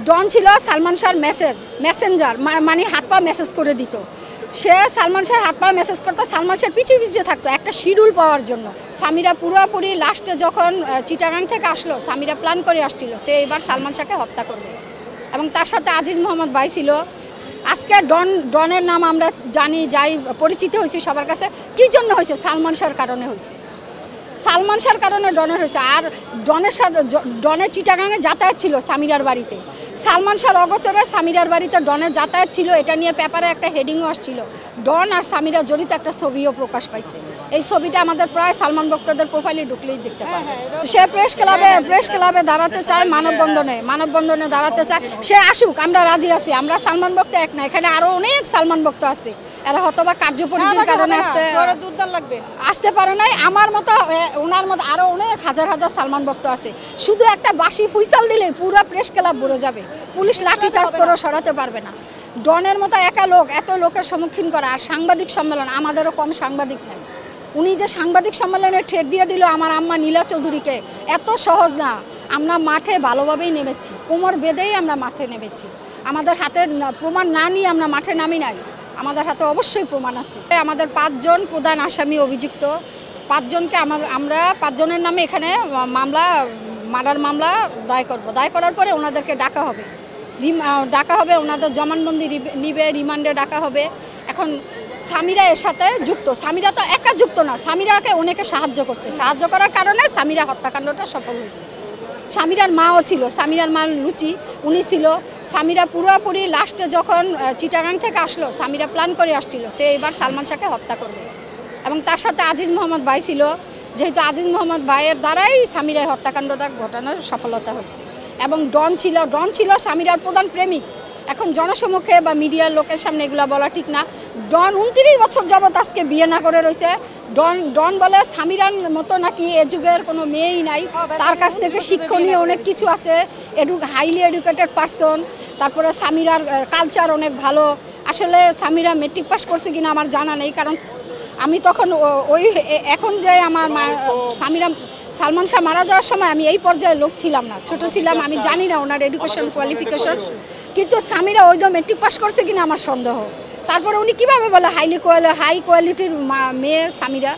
ডন ছিল সালমান শাহর মেসেঞ্জার, মানে হাত পা মেসেজ করে দিত। সে সালমান শাহর হাত পা মেসেজ করতো, সালমান শাহর পিছিয়ে থাকতো একটা শিডিউল পাওয়ার জন্য। সামিরা পুরোপুরি লাস্টে যখন চিটাগাং থেকে আসলো, সামিরা প্ল্যান করে আসছিল সে এবার সালমান শাহকে হত্যা করবে, এবং তার সাথে আজিজ মোহাম্মদ ভাই ছিল। আজকে ডনের নাম আমরা জানি, যাই পরিচিত হয়েছি সবার কাছে। কী জন্য হয়েছে? সালমান শাহর কারণে হয়েছে, সালমান শাহর কারণে ডনের হয়েছে। আর ডনের সাথে ডনের চিটাগাঙে যাতায়াত ছিল সামিরার বাড়িতে। সালমান শাহর অগোচরে সামিরার বাড়িতে ডনের যাতায়াত ছিল, এটা নিয়ে পেপারে একটা হেডিংও আসছিল। ডন আর সামিরা জড়িত একটা ছবিও প্রকাশ পাইছে। এই ছবিটা আমাদের প্রায় সালমান ভক্তদের প্রোফাইলে ঢুকলেই দেখতে পাবে। সে প্রেস ক্লাবে দাঁড়াতে চায়, মানববন্ধনে দাঁড়াতে চায়। সে আসুক, আমরা রাজি আছি। আমরা সালমান ভক্ত এক না, এখানে আরও অনেক সালমান ভক্ত আছে। এরা হয়তোবা কার্যপরিধির কারণে আসতে পারে নাই। আমার মতো ওনার মতো আরও অনেক হাজার সালমান ভক্ত আছে। শুধু একটা বাঁশি ফুইসাল দিলে পুরো প্রেস ক্লাব ভরে যাবে, পুলিশ লাঠিচার্জ করেও সরাতে পারবে না। ডনের মতো এত লোকের সম্মুখীন করা। আর সাংবাদিক সম্মেলন, আমাদেরও কম সাংবাদিক নাই। উনি যে সাংবাদিক সম্মেলনে ঠেট দিয়ে দিল আমার আম্মা নীলা চৌধুরীকে, এত সহজ না। আমরা মাঠে ভালোভাবেই নেমেছি, কোমর বেঁধেই আমরা মাঠে নেমেছি। আমাদের হাতে প্রমাণ না নিয়ে আমরা মাঠে নামি নাই, আমাদের হাতে অবশ্যই প্রমাণ আছে। আমাদের 5 জন প্রধান আসামি অভিযুক্ত, 5 জনকে আমরা 5 জনের নামে এখানে মার্ডার মামলা দায় করব। দায় করার পরে ওনাদেরকে ডাকা হবে, ওনাদের জবানবন্দি নিবে, রিমান্ডে ডাকা হবে। এখন সামিরা এর সাথে যুক্ত। সামিরা তো একা যুক্ত না, সামিরাকে অনেকে সাহায্য করছে। সাহায্য করার কারণে সামিরা হত্যাকাণ্ডটা সফল হয়েছে। সামিরার মাও ছিল, সামিরার মা রুচি, উনি ছিল। সামিরা পুরোপুরি লাস্টে যখন চিটাগাং থেকে আসলো, সামিরা প্ল্যান করে আসছিল সে এবার সালমান শাহকে হত্যা করবে, এবং তার সাথে আজিজ মোহাম্মদ ভাই ছিল। যেহেতু আজিজ মোহাম্মদ ভাইয়ের দ্বারাই সামিরা হত্যাকাণ্ডটা ঘটানোর সফলতা হয়েছে। এবং ডন ছিল সামিরার প্রধান প্রেমিক। এখন জনসমক্ষে বা মিডিয়ার লোকের সামনে এগুলো বলা ঠিক না। ডন 29 বছর যাবৎ আজকে বিয়ে না করে রয়েছে। ডন বলে সামিরার মতো নাকি এ যুগের কোনো মেয়েই নাই, তার কাছ থেকে শিক্ষণীয় অনেক কিছু আছে। Highly educated person. তারপরে সামিরার কালচার অনেক ভালো। আসলে সামিরা মেট্রিক পাস করছে কিনা আমার জানা নেই, কারণ আমি তখন এখন যে আমার সালমান শাহ মারা যাওয়ার সময় আমি এই পর্যায়ে লোক ছিলাম না, ছোট ছিলাম, আমি জানি না ওনার এডুকেশন কোয়ালিফিকেশন। কিন্তু সামিরা মেট্রিক পাস করছে কিনা আমার সন্দেহ। তারপরে উনি কিভাবে বলে হাই কোয়ালিটির মেয়ে সামিরা?